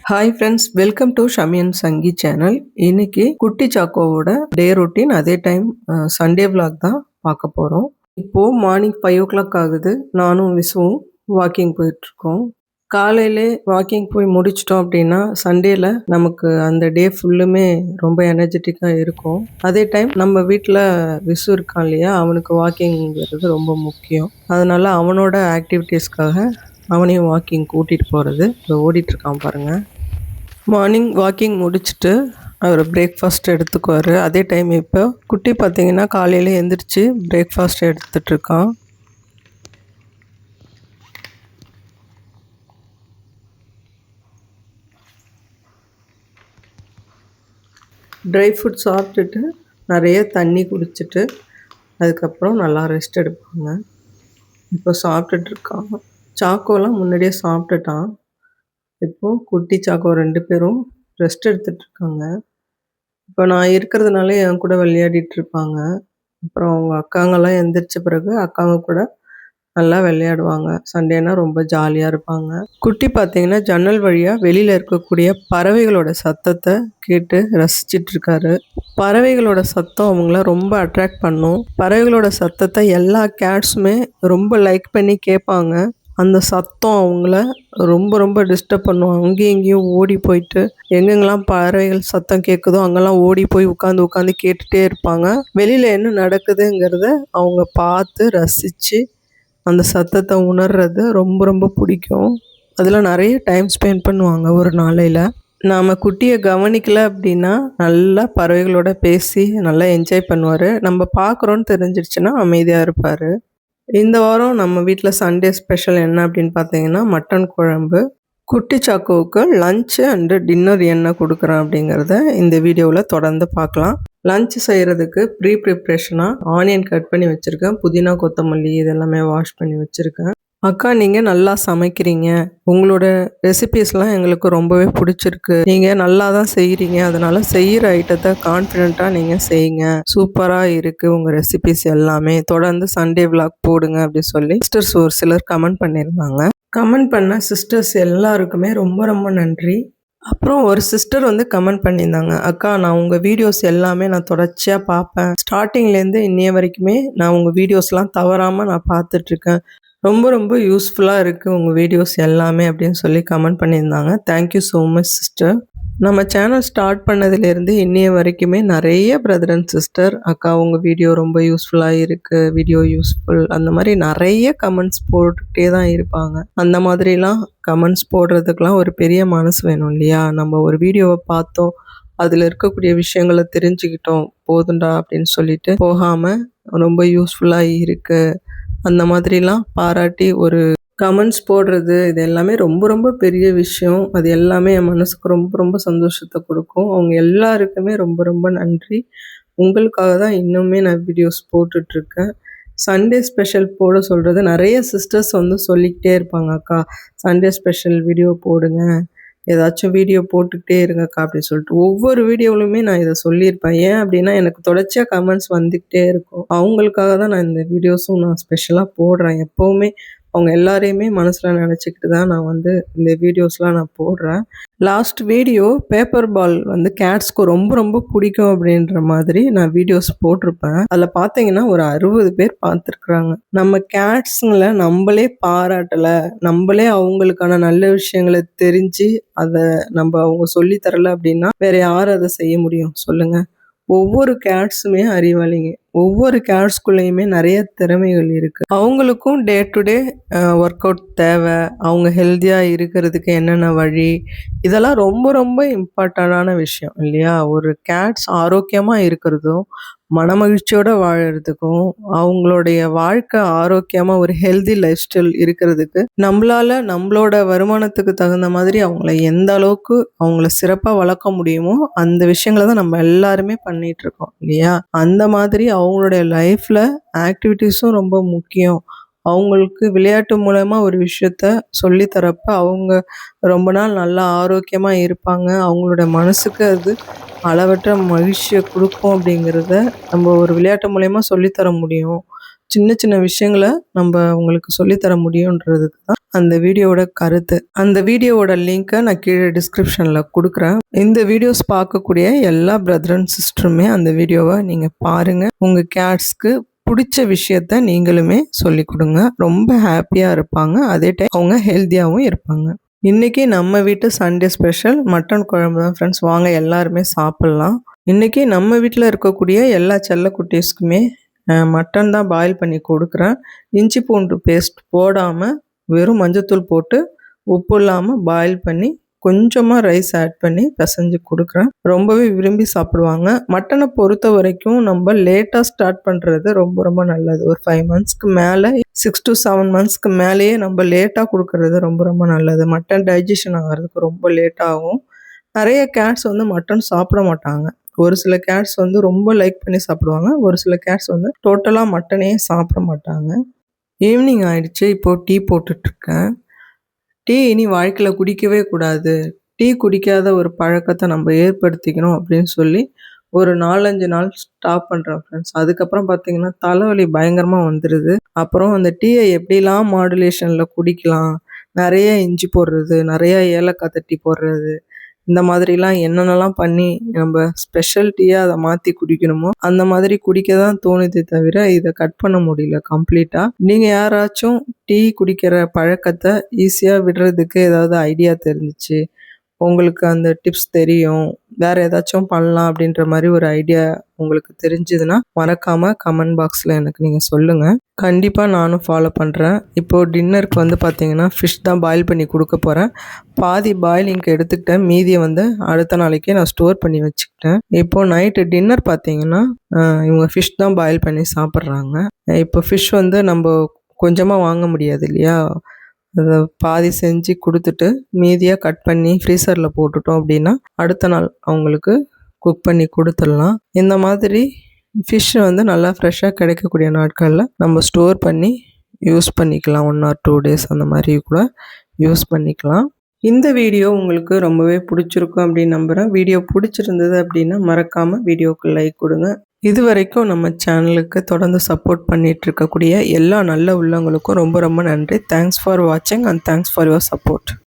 Hi friends, welcome to Shami and Sangi channel. இன்னைக்கு குட்டி சாக்கோவோட டே ரொட்டீன், அதே டைம் சண்டே vlog தான் பார்க்க போகிறோம். இப்போது மார்னிங் 5 o'clock ஆகுது. நானும் விசுவும் வாக்கிங் போயிட்டுருக்கோம். காலையிலே வாக்கிங் போய் முடிச்சிட்டோம் அப்படின்னா சண்டேல நமக்கு அந்த டே ஃபுல்லுமே ரொம்ப எனர்ஜெட்டிக்காக இருக்கும். அதே டைம் நம்ம வீட்டில் விசு இருக்கான் இல்லையா, அவனுக்கு வாக்கிங்கிறது ரொம்ப முக்கியம். அதனால் அவனோட ஆக்டிவிட்டீஸ்க்காக அவனையும் வாக்கிங் கூட்டிகிட்டு போகிறது ஓடிட்டுருக்கான் பாருங்கள். மார்னிங் வாக்கிங் முடிச்சுட்டு அவர் பிரேக்ஃபாஸ்ட் எடுத்துக்குவார். அதே டைம் இப்போ குட்டி பார்த்திங்கன்னா காலையில் எழுந்திரிச்சு பிரேக்ஃபாஸ்ட் எடுத்துகிட்ருக்கான். ட்ரை ஃப்ரூட் சாப்பிட்டுட்டு நிறைய தண்ணி குடிச்சிட்டு அதுக்கப்புறம் நல்லா ரெஸ்ட் எடுப்பாங்க. இப்போ சாப்பிட்டுட்ருக்கான். சாக்கோலாம் முன்னாடியே சாப்பிட்டுட்டான். இப்போது குட்டி சாக்கோ 2 பேரும் ரெஸ்ட் எடுத்துகிட்ருக்காங்க. இப்போ நான் இருக்கிறதுனால என் கூட விளையாடிட்டுருப்பாங்க. அப்புறம் அவங்க அக்காங்கெல்லாம் எந்திரிச்ச பிறகு அக்காங்க கூட நல்லா விளையாடுவாங்க. சண்டேனா ரொம்ப ஜாலியாக இருப்பாங்க. குட்டி பார்த்திங்கன்னா ஜன்னல் வழியாக வெளியில் இருக்கக்கூடிய பறவைகளோட சத்தத்தை கேட்டு ரசிச்சிட்ருக்காரு. பறவைகளோட சத்தம் அவங்கள ரொம்ப அட்ராக்ட் பண்ணும். பறவைகளோட சத்தத்தை எல்லா கேட்ஸுமே ரொம்ப லைக் பண்ணி கேட்பாங்க. அந்த சத்தம் அவங்கள ரொம்ப ரொம்ப டிஸ்டர்ப் பண்ணும். அங்கேயும் இங்கேயும் ஓடி போயிட்டு எங்கெங்கெல்லாம் பறவைகள் சத்தம் கேட்குதோ அங்கெல்லாம் ஓடி போய் உட்காந்து கேட்டுகிட்டே இருப்பாங்க. வெளியில் என்ன நடக்குதுங்கிறத அவங்க பார்த்து ரசித்து அந்த சத்தத்தை உணர்றது ரொம்ப ரொம்ப பிடிக்கும். அதில் நிறைய டைம் ஸ்பெண்ட் பண்ணுவாங்க ஒரு நாளையில். நாம் குட்டியை கவனிக்கலை அப்படின்னா நல்லா பறவைகளோட பேசி நல்லா என்ஜாய் பண்ணுவார். நம்ம பார்க்குறோன்னு தெரிஞ்சிடுச்சுன்னா அமைதியாக இருப்பார். இந்த வாரம் நம்ம வீட்டில் சண்டே ஸ்பெஷல் என்ன அப்படின்னு பார்த்தீங்கன்னா மட்டன் குழம்பு. குட்டி சாக்கோவுக்கு லஞ்சு அண்டு டின்னர் என்ன கொடுக்குறேன் அப்படிங்கிறத இந்த வீடியோவில் தொடர்ந்து பார்க்கலாம். லஞ்ச் செய்கிறதுக்கு ப்ரிப்ரேஷனாக ஆனியன் கட் பண்ணி வச்சுருக்கேன். புதினா கொத்தமல்லி இதெல்லாமே வாஷ் பண்ணி வச்சுருக்கேன். அக்கா, நீங்கள் நல்லா சமைக்கிறீங்க, உங்களோட ரெசிபீஸ்லாம் எங்களுக்கு ரொம்பவே பிடிச்சிருக்கு, நீங்கள் நல்லா தான் செய்கிறீங்க, அதனால் செய்கிற ஐட்டத்தை கான்ஃபிடெண்ட்டாக நீங்கள் செய்யுங்க, சூப்பராக இருக்குது உங்கள் ரெசிபீஸ் எல்லாமே, தொடர்ந்து சண்டே vlog போடுங்க அப்படி சொல்லி சிஸ்டர்ஸ் ஒரு சிலர் கமெண்ட் பண்ணியிருந்தாங்க. கமெண்ட் பண்ண சிஸ்டர்ஸ் எல்லாருக்குமே ரொம்ப ரொம்ப நன்றி. அப்புறம் ஒரு சிஸ்டர் கமெண்ட் பண்ணியிருந்தாங்க, அக்கா நான் உங்கள் வீடியோஸ் எல்லாமே நான் தொடர்ச்சியாக பார்ப்பேன், ஸ்டார்டிங்லேருந்து இன்னைய வரைக்குமே நான் உங்கள் வீடியோஸ்லாம் தவறாமல் நான் பார்த்துட்ருக்கேன், ரொம்ப ரொம்ப யூஸ்ஃபுல்லாக இருக்குது உங்கள் வீடியோஸ் எல்லாமே அப்படின்னு சொல்லி கமெண்ட் பண்ணியிருந்தாங்க. Thank you so much sister. நம்ம சேனல் ஸ்டார்ட் பண்ணதுலேருந்து இன்னைய வரைக்குமே நிறைய பிரதர் அண்ட் சிஸ்டர், அக்கா உங்கள் வீடியோ ரொம்ப யூஸ்ஃபுல்லாக இருக்குது, வீடியோ யூஸ்ஃபுல், அந்த மாதிரி நிறைய கமெண்ட்ஸ் போட்டுகிட்டே தான் இருப்பாங்க. அந்த மாதிரிலாம் கமெண்ட்ஸ் போடுறதுக்கெலாம் ஒரு பெரிய மனசு வேணும் இல்லையா? நம்ம ஒரு வீடியோவை பார்த்தோம், அதில் இருக்கக்கூடிய விஷயங்களை தெரிஞ்சுக்கிட்டோம், போதுண்டா அப்படின்னு சொல்லிட்டு போகாமல் ரொம்ப யூஸ்ஃபுல்லாக இருக்குது அந்த மாதிரிலாம் பாராட்டி ஒரு கமெண்ட்ஸ் போடுறது, இது எல்லாமே ரொம்ப ரொம்ப பெரிய விஷயம். அது எல்லாமே என் மனசுக்கு ரொம்ப ரொம்ப சந்தோஷத்தை கொடுக்கும். அவங்க எல்லாருக்குமே ரொம்ப ரொம்ப நன்றி. உங்களுக்காக தான் இன்னுமே நான் வீடியோஸ் போட்டுட்ருக்கேன். சண்டே ஸ்பெஷல் போட சொல்கிறது நிறைய சிஸ்டர்ஸ் சொல்லிக்கிட்டே இருப்பாங்க, அக்கா சண்டே ஸ்பெஷல் வீடியோ போடுங்க, ஏதாச்சும் வீடியோ போட்டுக்கிட்டே இருங்கக்கா அப்படின்னு சொல்லிட்டு. ஒவ்வொரு வீடியோவிலுமே நான் இதை சொல்லியிருப்பேன். ஏன் அப்படின்னா எனக்கு தொடர்ச்சியாக கமெண்ட்ஸ் வந்துக்கிட்டே இருக்கும். அவங்களுக்காக தான் நான் இந்த வீடியோஸும் நான் ஸ்பெஷலாக போடுறேன். எப்போவுமே அவங்க எல்லாரையுமே மனசில் நினச்சிக்கிட்டு தான் நான் இந்த வீடியோஸ்லாம் நான் போடுறேன். லாஸ்ட் வீடியோ பேப்பர் பால் கேட்ஸ்க்கு ரொம்ப ரொம்ப பிடிக்கும் அப்படின்ற மாதிரி நான் வீடியோஸ் போட்டிருப்பேன். அதில் பார்த்தீங்கன்னா ஒரு 60 பேர் பார்த்துருக்குறாங்க. நம்ம கேட்ஸுங்களை நம்மளே பாராட்டலை, நம்மளே அவங்களுக்கான நல்ல விஷயங்களை தெரிஞ்சு அதை அவங்க சொல்லித்தரலை அப்படின்னா வேறு யார் அதை செய்ய முடியும் சொல்லுங்கள்? ஒவ்வொரு கேட்ஸுமே அறிவாளிங்க. ஒவ்வொரு கேட்ஸ்குள்ளேயுமே நிறைய திறமைகள் இருக்குது. அவங்களுக்கும் day to day work out தேவை, அவங்க ஹெல்த்தியாக இருக்கிறதுக்கு என்னென்ன வழி, இதெல்லாம் ரொம்ப ரொம்ப இம்பார்ட்டண்டான விஷயம் இல்லையா? ஒரு கேட்ஸ் ஆரோக்கியமாக இருக்கிறதும் மனமகிழ்ச்சியோடு வாழறதுக்கும் அவங்களுடைய வாழ்க்கை ஆரோக்கியமாக ஒரு ஹெல்தி லைஃப் ஸ்டைல் இருக்கிறதுக்கு நம்மளால் நம்மளோட வருமானத்துக்கு தகுந்த மாதிரி அவங்கள எந்த அளவுக்கு அவங்கள சிறப்பாக வளர்க்க முடியுமோ அந்த விஷயங்களை தான் நம்ம எல்லாருமே பண்ணிகிட்ருக்கோம் இல்லையா? அந்த மாதிரி அவங்களுடைய லைஃப்பில் ஆக்டிவிட்டீஸும் ரொம்ப முக்கியம். அவங்களுக்கு விளையாட்டு மூலமா ஒரு விஷயத்த சொல்லித்தரப்ப அவங்க ரொம்ப நாள் நல்லா ஆரோக்கியமாக இருப்பாங்க. அவங்களோட மனசுக்கு அது அளவற்ற மகிழ்ச்சியை கொடுக்கும் அப்படிங்கிறத நம்ம ஒரு விளையாட்டு மூலயமா சொல்லித்தர முடியும். சின்ன சின்ன விஷயங்களை நம்ம அவங்களுக்கு சொல்லித்தர முடியுன்றதுக்கு தான் அந்த வீடியோவோட கருத்து. அந்த வீடியோவோட லிங்க்கை நான் கீழே டிஸ்கிரிப்ஷனில் கொடுக்குறேன். இந்த வீடியோஸ் பார்க்கக்கூடிய எல்லா பிரதர் அண்ட் சிஸ்டருமே அந்த வீடியோவை நீங்கள் பாருங்கள். உங்கள் கேட்ஸ்க்கு பிடிச்ச விஷயத்த நீங்களுமே சொல்லி கொடுங்க. ரொம்ப ஹாப்பியாக இருப்பாங்க. அதே டைம் அவங்க ஹெல்த்தியாகவும் இருப்பாங்க. இன்றைக்கி நம்ம வீட்டு சண்டே ஸ்பெஷல் மட்டன் குழம்பு தான் ஃப்ரெண்ட்ஸ். வாங்க எல்லாருமே சாப்பிட்லாம். இன்றைக்கி நம்ம வீட்டில் இருக்கக்கூடிய எல்லா செல்லக்குட்டீஸ்க்குமே மட்டன் தான் பாயில் பண்ணி கொடுக்குறேன். இஞ்சி பூண்டு பேஸ்ட் போடாமல் வெறும் மஞ்சத்தூள் போட்டு உப்பு இல்லாமல் பாயில் பண்ணி கொஞ்சமாக ரைஸ் ஆட் பண்ணி பிசைஞ்சு கொடுக்குறேன். ரொம்பவே விரும்பி சாப்பிடுவாங்க. மட்டனை பொறுத்த வரைக்கும் நம்ம லேட்டாக ஸ்டார்ட் பண்ணுறது ரொம்ப ரொம்ப நல்லது. ஒரு 5 மந்த்ஸ்க்கு மேலே 6 to 7 மந்த்ஸ்க்கு மேலேயே நம்ம லேட்டாக கொடுக்குறது ரொம்ப ரொம்ப நல்லது. மட்டன் டைஜஷன் ஆகிறதுக்கு ரொம்ப லேட்டாகும். நிறைய கேட்ஸ் வந்து மட்டன் சாப்பிட மாட்டாங்க. ஒரு சில கேட்ஸ் வந்து ரொம்ப லைக் பண்ணி சாப்பிடுவாங்க. ஒரு சில கேட்ஸ் வந்து டோட்டலாக மட்டனே சாப்பிட மாட்டாங்க. ஈவினிங் ஆயிடுச்சு. இப்போது டீ போட்டுட்ருக்கேன். டீ இனி வாழ்க்கையில் குடிக்கவே கூடாது. டீ குடிக்காத ஒரு பழக்கத்தை நம்ம ஏற்படுத்திக்கணும் அப்படின்னு சொல்லி ஒரு 4-5 நாள் ஸ்டாப் பண்ணுறேன் ஃப்ரெண்ட்ஸ். அதுக்கப்புறம் பார்த்திங்கன்னா தலைவலி பயங்கரமாக வந்துடுது. அப்புறம் அந்த டீயை எப்படிலாம் மாடுலேஷனில் குடிக்கலாம், நிறைய இஞ்சி போடுறது, நிறைய ஏலக்காய் தட்டி போடுறது, இந்த மாதிரிலாம் என்னென்னலாம் பண்ணி நம்ம ஸ்பெஷல் டீயாக அதை மாற்றி குடிக்கணுமோ அந்த மாதிரி குடிக்க தான் தோணுதே தவிர இதை கட் பண்ண முடியல கம்ப்ளீட்டாக. நீங்கள் யாராச்சும் டீ குடிக்கிற பழக்கத்தை ஈஸியாக விடுறதுக்கு ஏதாவது ஐடியா தெரிஞ்சிச்சு, உங்களுக்கு அந்த டிப்ஸ் தெரியும், வேறு ஏதாச்சும் பண்ணலாம் அப்படின்ற மாதிரி ஒரு ஐடியா உங்களுக்கு தெரிஞ்சதுன்னா மறக்காமல் கமெண்ட் பாக்ஸில் எனக்கு நீங்கள் சொல்லுங்கள். கண்டிப்பாக நானும் ஃபாலோ பண்ணுறேன். இப்போது டின்னருக்கு வந்து பார்த்திங்கன்னா ஃபிஷ் தான் பாயில் பண்ணி கொடுக்க போகிறேன். பாதி பாயிலிங்க்கு எடுத்துக்கிட்டேன். மீதியை வந்து அடுத்த நாளைக்கே நான் ஸ்டோர் பண்ணி வச்சுக்கிட்டேன். இப்போது நைட்டு டின்னர் பார்த்திங்கன்னா இவங்க ஃபிஷ் தான் பாயில் பண்ணி சாப்பிட்றாங்க. இப்போ ஃபிஷ் வந்து நம்ம கொஞ்சமாக வாங்க முடியாது இல்லையா, அதை பாதி செஞ்சு கொடுத்துட்டு மீதியாக கட் பண்ணி ஃப்ரீசரில் போட்டுட்டோம் அப்படின்னா அடுத்த நாள் அவங்களுக்கு குக் பண்ணி கொடுத்துடலாம். இந்த மாதிரி ஃபிஷ்ஷு வந்து நல்லா ஃப்ரெஷ்ஷாக கிடைக்கக்கூடிய நாட்களில் நம்ம ஸ்டோர் பண்ணி யூஸ் பண்ணிக்கலாம். 1 or 2 days அந்த மாதிரி கூட யூஸ் பண்ணிக்கலாம். இந்த வீடியோ உங்களுக்கு ரொம்பவே பிடிச்சிருக்கும் அப்படின்னு நம்புகிறேன். வீடியோ பிடிச்சிருந்தது அப்படின்னா மறக்காமல் வீடியோவுக்கு லைக் கொடுங்க. இது வரைக்கும் நம்ம சேனலுக்கு தொடர்ந்து சப்போர்ட் பண்ணிகிட்டு இருக்கக்கூடிய எல்லா நல்ல உள்ளவங்களுக்கும் ரொம்ப ரொம்ப நன்றி. தேங்க்ஸ் ஃபார் வாட்சிங் and thanks for your support.